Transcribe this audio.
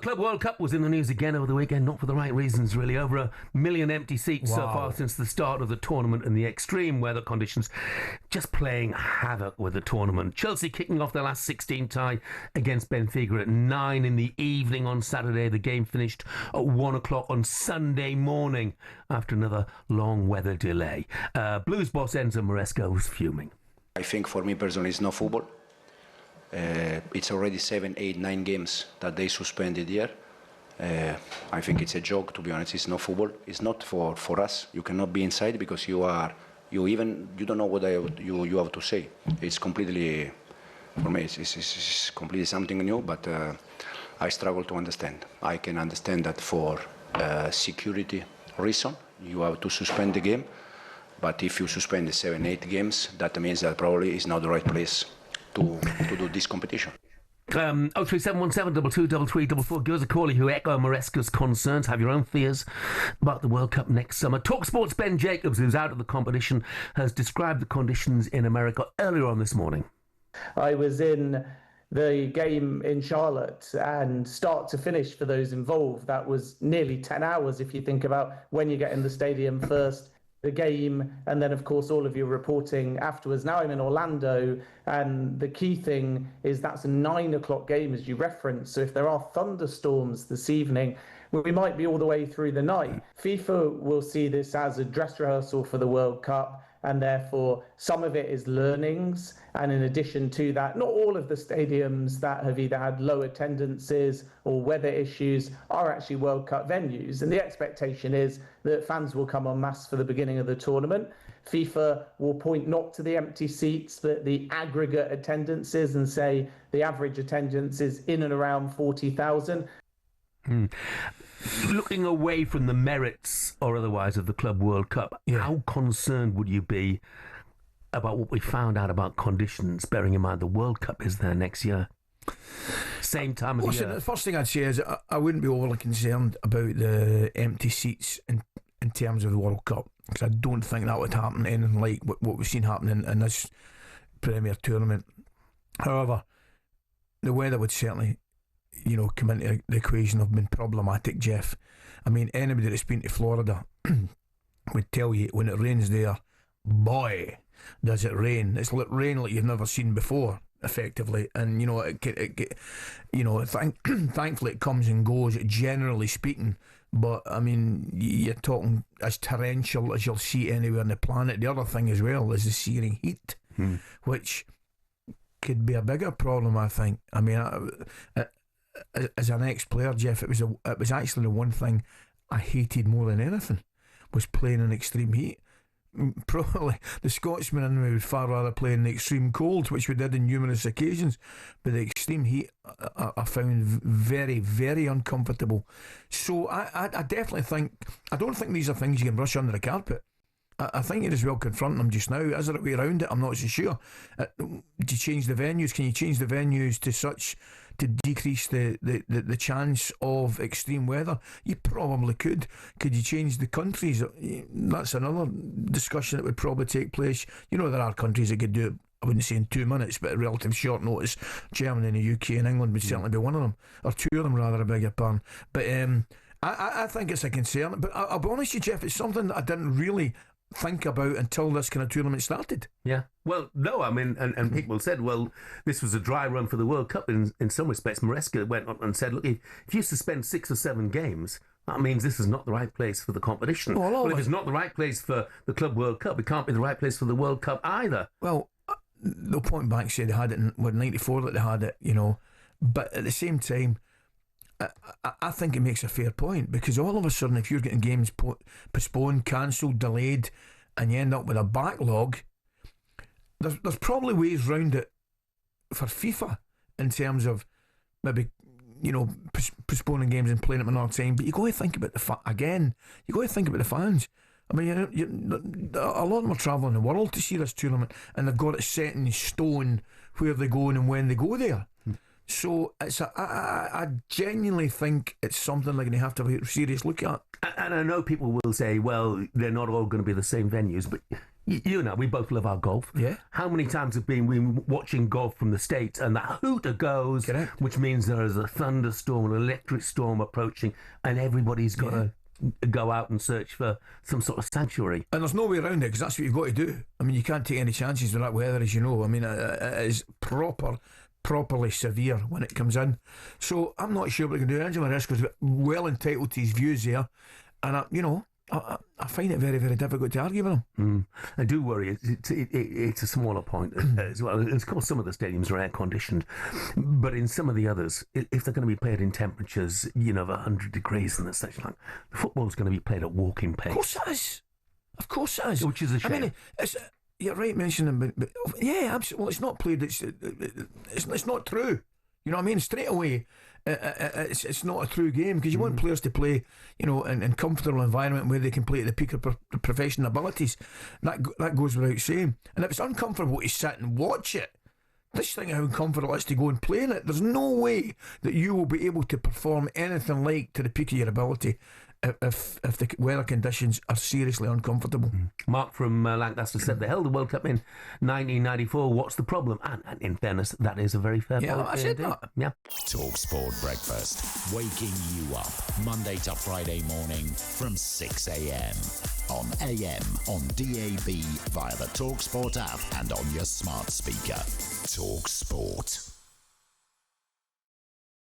Club World Cup was in the news again over the weekend, not for the right reasons, really. Over 1 million empty seats so far since the start of the tournament, and the extreme weather conditions just playing havoc with the tournament. Chelsea kicking off their last 16 tie against Benfica at 9 in the evening on Saturday. The game finished at 1 o'clock on Sunday morning after another long weather delay. Blues boss Enzo Maresca was fuming. I think for me personally it's not football. It's already 7, 8, 9 games that they suspended here. I think it's a joke, to be honest. It's not football. It's not for us. You cannot be inside because you don't know what you have to say. It's completely, for me, it's completely something new, but I struggle to understand. I can understand that for security reason, you have to suspend the game, but if you suspend the 7, 8 games, that means that probably is not the right place to do this competition. 03717223344. Give us a call if you echo Maresca's concerns, have your own fears about the World Cup next summer. talkSPORT's Ben Jacobs, who's out of the competition, has described the conditions in America earlier on this morning. I was in the game in Charlotte, and start to finish for those involved, that was nearly 10 hours if you think about when you get in the stadium first, the game, and then of course all of your reporting afterwards. Now I'm in Orlando, and the key thing is that's a 9 o'clock game, as you referenced. So if there are thunderstorms this evening, we might be all the way through the night. FIFA will see this as a dress rehearsal for the World Cup, and therefore some of it is learnings. And in addition to that, not all of the stadiums that have either had low attendances or weather issues are actually World Cup venues. And the expectation is that fans will come en masse for the beginning of the tournament. FIFA will point not to the empty seats, but the aggregate attendances, and say the average attendance is in and around 40,000. Looking away from the merits or otherwise of the Club World Cup, how concerned would you be about what we found out about conditions, bearing in mind the World Cup is there next year? Same time of the year. The first thing I'd say is I wouldn't be overly concerned about the empty seats in terms of the World Cup, because I don't think that would happen anything like what we've seen happening in this Premier Tournament. However, the weather would certainly come into the equation of being problematic, Jeff. I mean, anybody that's been to Florida would tell you when it rains there, boy, does it rain. It's like rain like you've never seen before, effectively. And thankfully it comes and goes, generally speaking. But I mean, you're talking as torrential as you'll see anywhere on the planet. The other thing as well is the searing heat, which could be a bigger problem, I think. I mean, as an ex-player, Jeff, it was actually the one thing I hated more than anything, was playing in extreme heat. Probably the Scotsman in me would far rather play in the extreme cold, which we did on numerous occasions, but the extreme heat I found very, very uncomfortable. So I definitely think, I don't think these are things you can brush under the carpet. I think it is well confronting them just now. Is there a way around it? I'm not so sure. Do you change the venues? Can you change the venues to decrease the chance of extreme weather? You probably could. Could you change the countries? That's another discussion that would probably take place. There are countries that could do it, I wouldn't say in 2 minutes, but at relatively short notice. Germany and the UK and England would certainly be one of them, or two of them rather, I beg your pardon. But I think it's a concern. But I'll be honest with you, Jeff, it's something that I didn't really think about until this kind of tournament started. Yeah. Well, no, I mean, and people said, well, this was a dry run for the World Cup in some respects. Maresca went on and said, look, if you suspend 6 or 7 games, that means this is not the right place for the competition. Well, if it's not the right place for the Club World Cup, it can't be the right place for the World Cup either. Well, they'll point back and say they had it in 94 that they had it, but at the same time, I think it makes a fair point, because all of a sudden, if you're getting games postponed, cancelled, delayed, and you end up with a backlog, there's probably ways round it for FIFA in terms of maybe postponing games and playing them another time. But you got to think about you got to think about the fans. I mean, a lot of them are travelling the world to see this tournament, and they've got it set in stone where they're going and when they go there. So I genuinely think it's something they're going to have to have a serious look at. And I know people will say, well, they're not all going to be the same venues, but You know, we both love our golf. Yeah. How many times have we been watching golf from the States and that hooter goes, Correct. which means there is a thunderstorm, an electric storm approaching, and everybody's got to go out and search for some sort of sanctuary. And there's no way around it, because that's what you've got to do. I mean, you can't take any chances with that weather, as you know. I mean, it is properly severe when it comes in. So I'm not sure what we can do. Enzo Maresca's well entitled to his views there, and I find it very, very difficult to argue with him. I do worry. It's a smaller point as well. Of course, some of the stadiums are air conditioned, but in some of the others, if they're going to be played in temperatures, of 100 degrees and such like, the football's going to be played at walking pace. Of course it is. Which is a shame. I mean, you're right mentioning, but yeah, absolutely. Well, it's not played. It's not true. You know what I mean? Straight away, it's not a true game, because you want players to play, in comfortable environment where they can play at the peak of professional abilities. That goes without saying. And if it's uncomfortable to sit and watch it, just think how uncomfortable it is to go and play in it. There's no way that you will be able to perform anything like to the peak of your ability if the weather conditions are seriously uncomfortable. Mark from Lancaster said they held the World Cup in 1994. What's the problem? And in fairness, that is a very fair point. I said that. Yeah. talkSPORT Breakfast, waking you up Monday to Friday morning from 6 a.m. on AM, on DAB, via the talkSPORT app and on your smart speaker. talkSPORT.